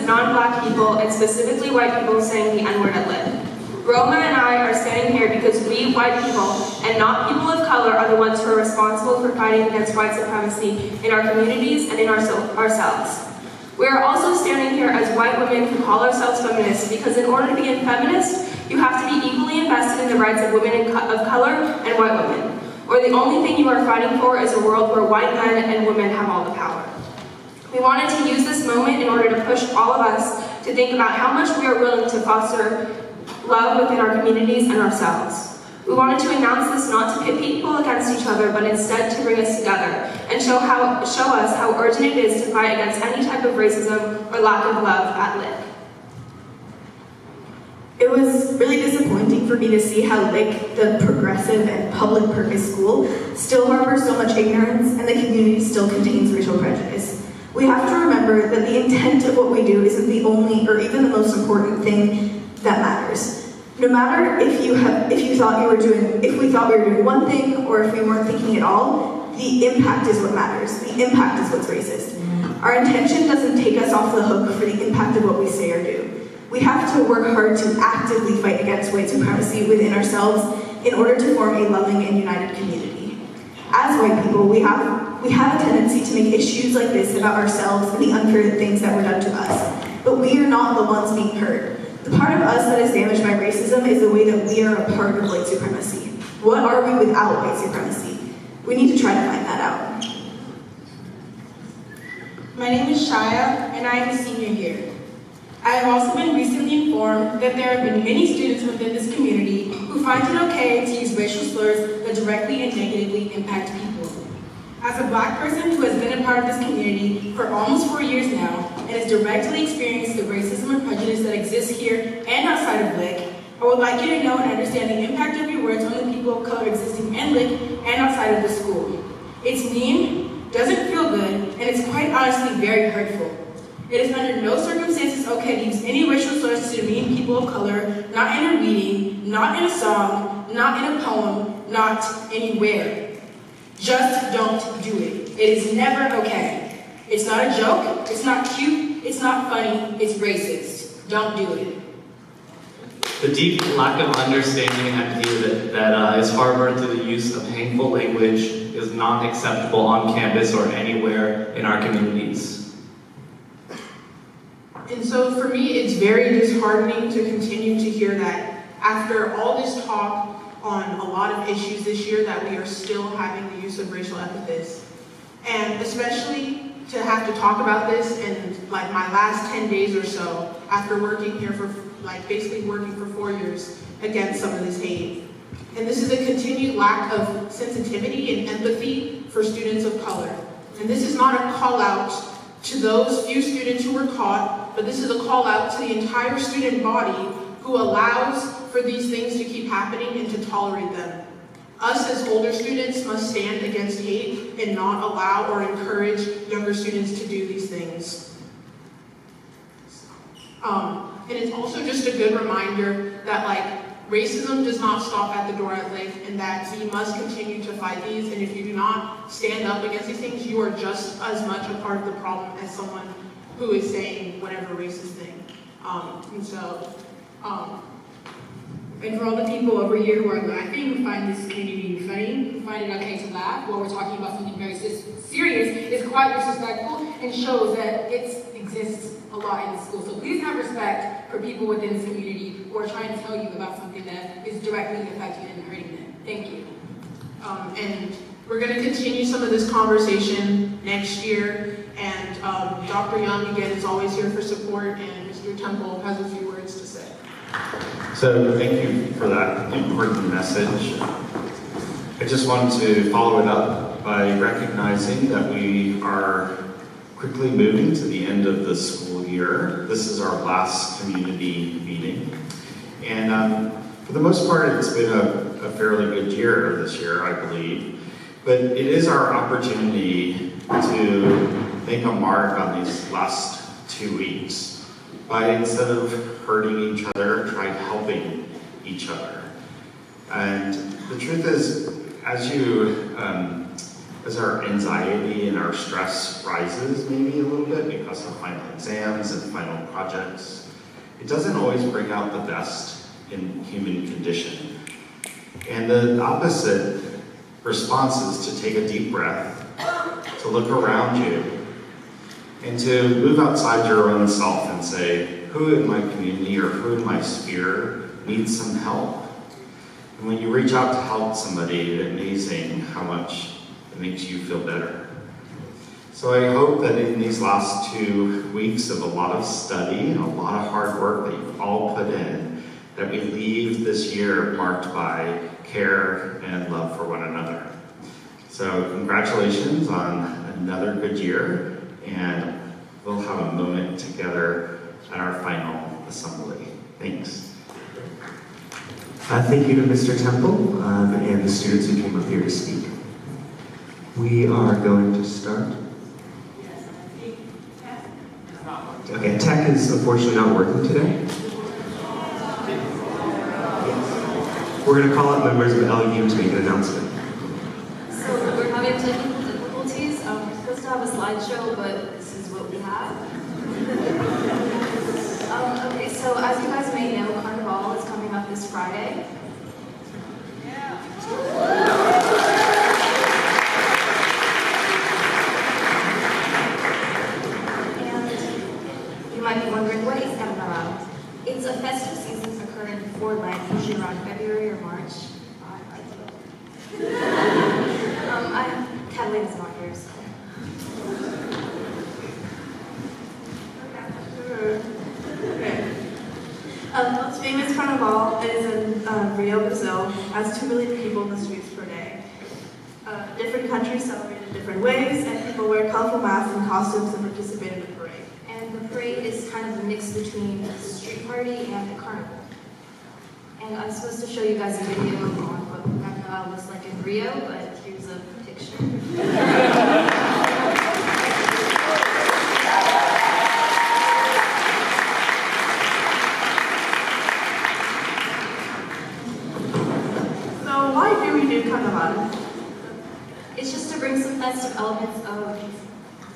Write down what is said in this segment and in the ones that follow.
non-Black people, and specifically white people, saying the N-word at Lit. Roma and I are standing here because we, white people, and not people of color, are the ones who are responsible for fighting against white supremacy in our communities and in ourselves. We are also standing here as white women who call ourselves feminists because in order to be a feminist, you have to be equally invested in the rights of women of color and white women. Or the only thing you are fighting for is a world where white men and women have all the power. We wanted to use this moment in order to push all of us to think about how much we are willing to foster love within our communities and ourselves. We wanted to announce this not to pit people against each other, but instead to bring us together and show us how urgent it is to fight against any type of racism or lack of love at LIC. It was really disappointing for me to see how LIC, the progressive and public purpose school, still harbors so much ignorance and the community still contains racial prejudice. We have to remember that the intent of what we do isn't the only or even the most important thing that matters. No matter if we thought we were doing one thing or if we weren't thinking at all, the impact is what matters. The impact is what's racist. Our intention doesn't take us off the hook for the impact of what we say or do. We have to work hard to actively fight against white supremacy within ourselves in order to form a loving and united community. As white people, we have a tendency to make issues like this about ourselves and the unfair things that were done to us. But we are not the ones being hurt. The part of us that is damaged by racism is the way that we are a part of white supremacy. What are we without white supremacy? We need to try to find that out. My name is Shaya, and I am a senior here. I have also been recently informed that there have been many students within this community who find it okay to use racial slurs that directly and negatively impact people. As a Black person who has been a part of this community for almost 4 years now and has directly experienced the racism and prejudice that exists here and outside of LIC, I would like you to know and understand the impact of your words on the people of color existing in LIC and outside of the school. It's mean, doesn't feel good, and it's quite honestly very hurtful. It is under no circumstances okay to use any racial slurs to demean people of color, not in a reading, not in a song, not in a poem, not anywhere. Just don't do it. It is never okay. It's not a joke, it's not cute, it's not funny, it's racist. Don't do it. The deep lack of understanding and empathy that is harbored through the use of hateful language is not acceptable on campus or anywhere in our communities. And so for me, it's very disheartening to continue to hear that after all this talk on a lot of issues this year that we are still having the use of racial epithets. And especially to have to talk about this in like my last 10 days or so after working here for basically working for 4 years against some of this hate. And this is a continued lack of sensitivity and empathy for students of color. And this is not a call out to those few students who were caught, but this is a call out to the entire student body who allows for these things to keep happening and to tolerate them. Us as older students must stand against hate and not allow or encourage younger students to do these things. And it's also just a good reminder that racism does not stop at the door at LIC and that we must continue to fight these, and if you do not stand up against these things, you are just as much a part of the problem as someone who is saying whatever racist thing. And for all the people over here who are laughing, who find this community funny, who find it okay to laugh while we're talking about something very serious, is quite disrespectful and shows that it exists a lot in the school. So please have respect for people within this community who are trying to tell you about something that is directly affecting and hurting them. Thank you. And we're going to continue some of this conversation next year. And Dr. Young, again, is always here for support, and Mr. Temple has a few words to say. So thank you for that important message. I just wanted to follow it up by recognizing that we are quickly moving to the end of the school year. This is our last community meeting. And for the most part, it's been a fairly good year this year, I believe. But it is our opportunity to make a mark on these last 2 weeks by, instead of hurting each other, try helping each other. And the truth is, as as our anxiety and our stress rises maybe a little bit because of final exams and final projects, it doesn't always bring out the best in human condition. And the opposite response is to take a deep breath, to look around you, and to move outside your own self and say, who in my community or who in my sphere needs some help? And when you reach out to help somebody, it's amazing how much it makes you feel better. So I hope that in these last 2 weeks of a lot of study and a lot of hard work that you've all put in, that we leave this year marked by care and love for one another. So congratulations on another good year, and we'll have a moment together at our final assembly. Thanks. Thank you to Mr. Temple and the students who came up here to speak. We are going to start. Okay, tech is unfortunately not working today. We're going to call out members of LU to make an announcement. So we're having technical difficulties. We're supposed to have a slideshow, but this is what we have. Okay, so as you guys may know, Carnival is coming up this Friday. And you might be wondering, what is Carnival? It's a festive season occurring in Fordland, usually around February or March. Catalina's not here, so. The most famous carnival is in Rio, Brazil, has 2 million people in the streets per day. Different countries celebrate in different ways, and people wear colorful masks and costumes and participate in the parade. And the parade is kind of a mix between a street party and a carnival. And I'm supposed to show you guys a video on what Carnival looks like in Rio, but here's a picture. So why do we do carnival? It's just to bring some festive elements of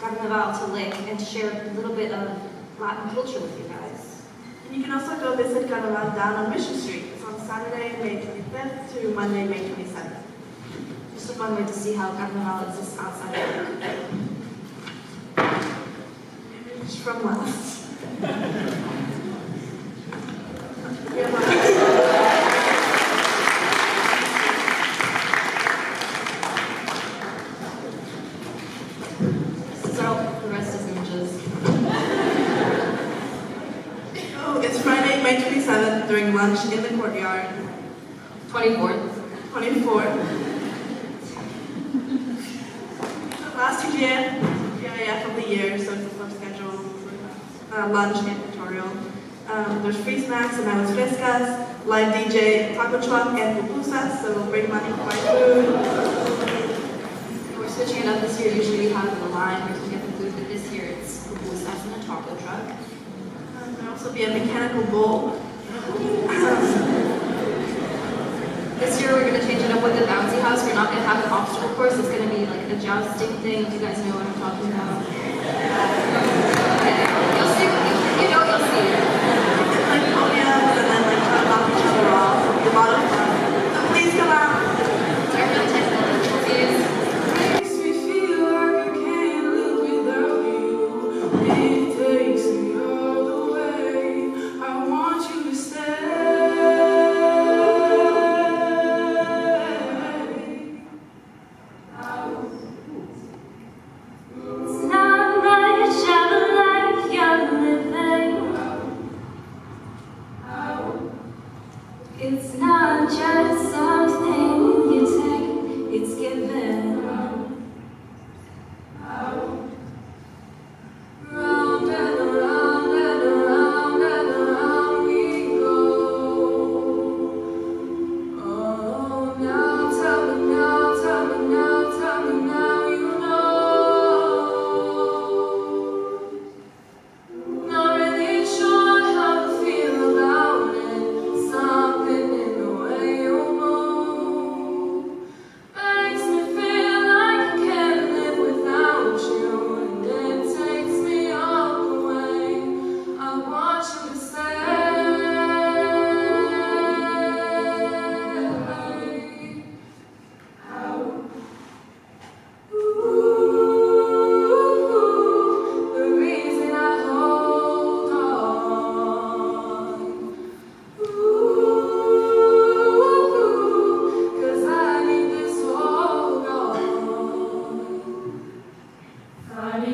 Carnival to Lick and share a little bit of Latin culture with you guys. And you can also go visit Carnival down on Mission Street. It's on Saturday, May 25th to Monday, May 27th. Just a fun way to see how Carnival exists outside of Lick. It's from last. This is all, the rest is images. Oh, it's Friday, May 27th during lunch in the courtyard. 24th. 24th. Last year, PIF of the year, so it's a sub-schedule lunch and tutorial. There's free snacks and aguas frescas, live DJ, taco truck, and pupusas, so bring money to buy food. We're switching it up this year. Usually we have a line where you can get the food, but this year it's pupusas in a taco truck. There'll also be a mechanical bull. This year we're going to change it up with the bouncy house. We're not going to have an obstacle course. It's going to be like a jousting thing. Do you guys know what I'm talking about? Okay. You'll see. You know you'll see. Like podiums and then like try to knock each other off. The bottom front. So please come out. Sorry for the technical difficulties. Makes me feel like I can't live without you. It takes me all the way. I want you to stay. It's not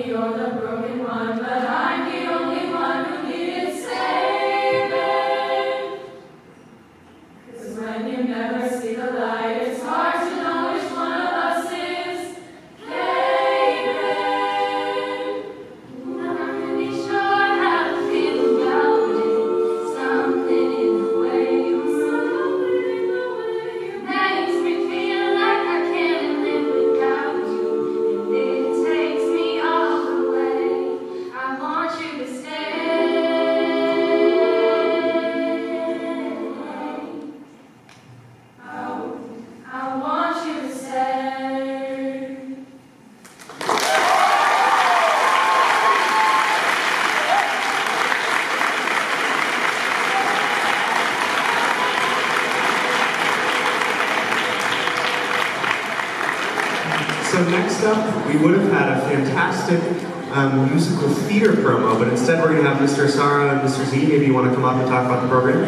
you're the broken one, but I'm the only one who needed saving. 'Cause when you never see the light, it's hard to know which one of us is caving. Not really sure how to feel about it. Something in the way you makes me feel like I can't live without you. And it takes me all the way. I want you to stay. I want you to stay. So next up, we would have had a fantastic musical theater promo, but instead we're going to have Mr. Asara and Mr. Z. Maybe you want to come up and talk about the program?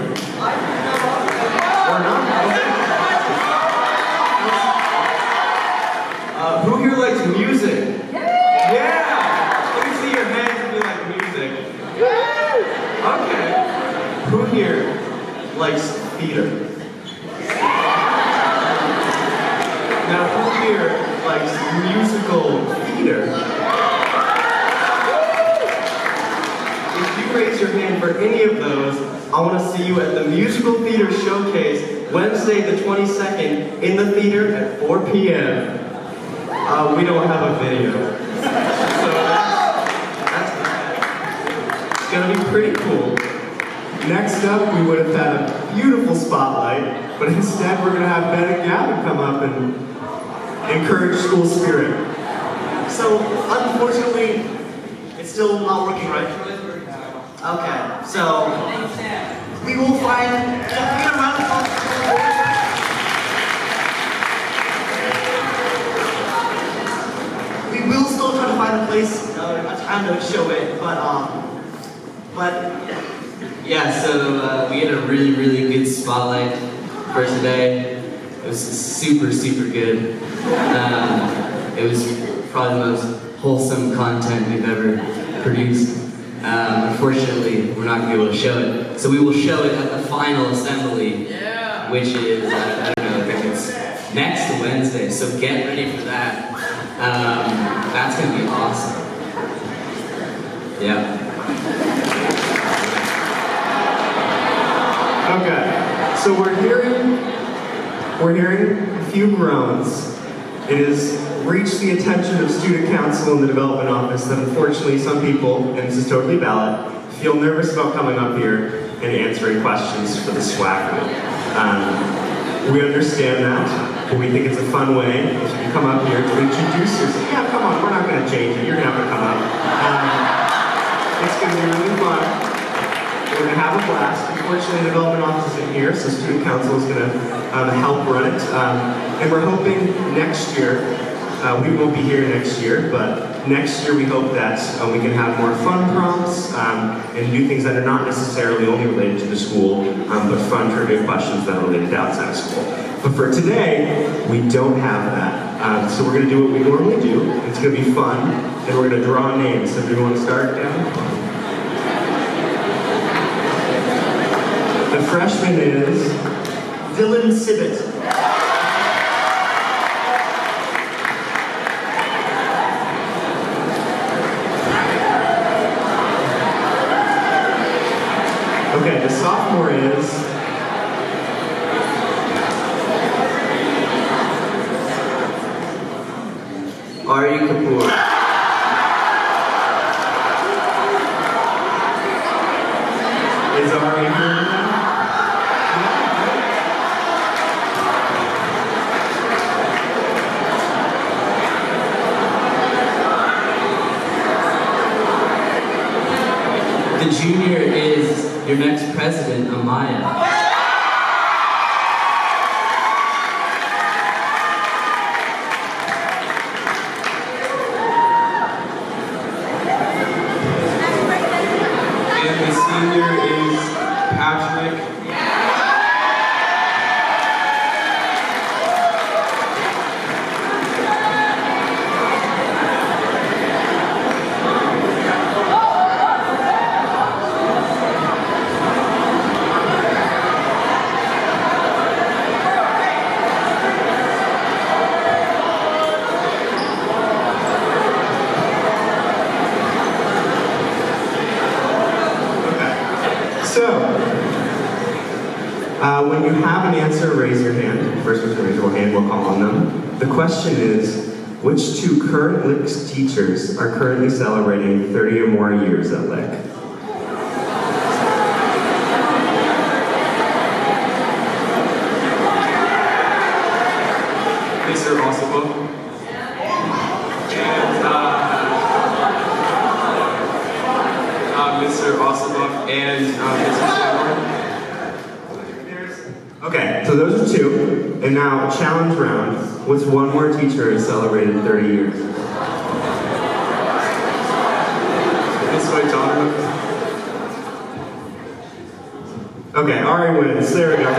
Or not? Okay. Who here likes music? Yeah! Let me see your hands if you like music. Okay. Who here likes theater? Now, who here likes musical theater? If you raise your hand for any of those, I want to see you at the Musical Theater Showcase, Wednesday the 22nd, in the theater at 4 p.m. We don't have a video. So that's bad. It's gonna be pretty cool. Next up, we would have had a beautiful spotlight, but instead we're going to have Ben and Gavin come up and encourage school spirit. So, unfortunately, it's still not working, right? Okay, so we will find. Can we get a round of applause? We will still try to find a place, a time to show it, but Yeah, so we had a really, really good spotlight for today. It was super, super good. It was probably the most wholesome content we've ever produced. Unfortunately, we're not going to be able to show it. So we will show it at the final assembly, which is, I don't know, I think it's next Wednesday. So get ready for that. That's going to be awesome. Yeah. Okay, so we're hearing a few groans. It has reached the attention of student council and the development office that unfortunately some people, and this is totally valid, feel nervous about coming up here and answering questions for the SWAC group. We understand that, but we think it's a fun way if you can come up here to introduce yourself. Yeah, come on, we're not going to change it. You're going to have to come up. It's going to be really fun. We're going to have a blast. Unfortunately, the development office isn't here, so student council is going to help run it. And we're hoping next year, we won't be here next year, but next year we hope that we can have more fun prompts and do things that are not necessarily only related to the school, but fun trivia questions that are related to outside of school. But for today, we don't have that. So we're going to do what we normally do. It's going to be fun, and we're going to draw names. So do you want to start, Gavin? The freshman is Dylan Sibbett. Okay, the sophomore is Ari Kapoor. Is Ari here? The junior is your next president, Amaya. And the senior is Patrick. When you have an answer, raise your hand. First person to raise your hand, we'll call on them. The question is, which two current Lick teachers are currently celebrating 30 or more years at Lick? Mr. Ossipov and Mr. Ossipov and Mr. Seymour. Okay, so those are two. And now, challenge round. What's one more teacher who celebrated 30 years? This way, John. Okay, Ari wins. There we go.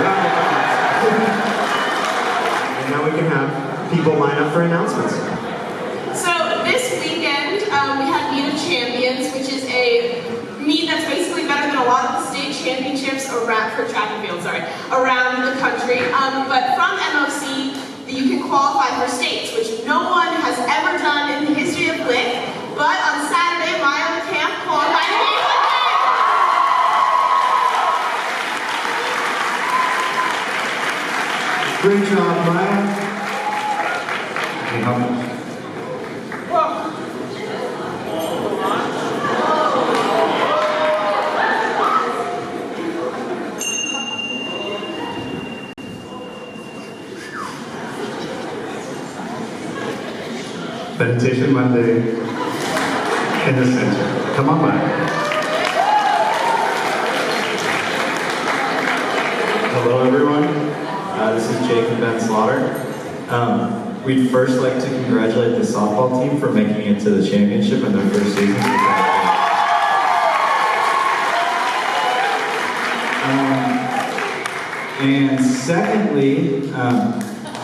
And now we can have people line up for announcements. So this weekend, we had Meet of Champions, which is a meet that's basically better than a lot of the state championships around for track and field, around the country. But from MOC, you can qualify for states, which no one has ever done in the history of Lick. But on Saturday, Maya Camp qualified to be Great job, Maya. Meditation Monday in the center. Come on by. Hello everyone, this is Jacob Ben Slaughter. We'd first like to congratulate the softball team for making it to the championship in their first season. And secondly,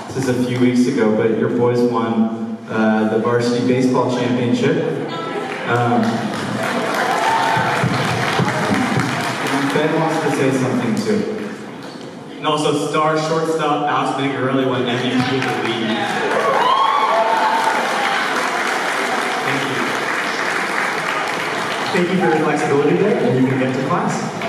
this is a few weeks ago, but your boys won the varsity baseball championship. Ben wants to say something too. And also, star shortstop Alex Mingarelli won MVP of the league. Thank you for your flexibility today, and you can get to class.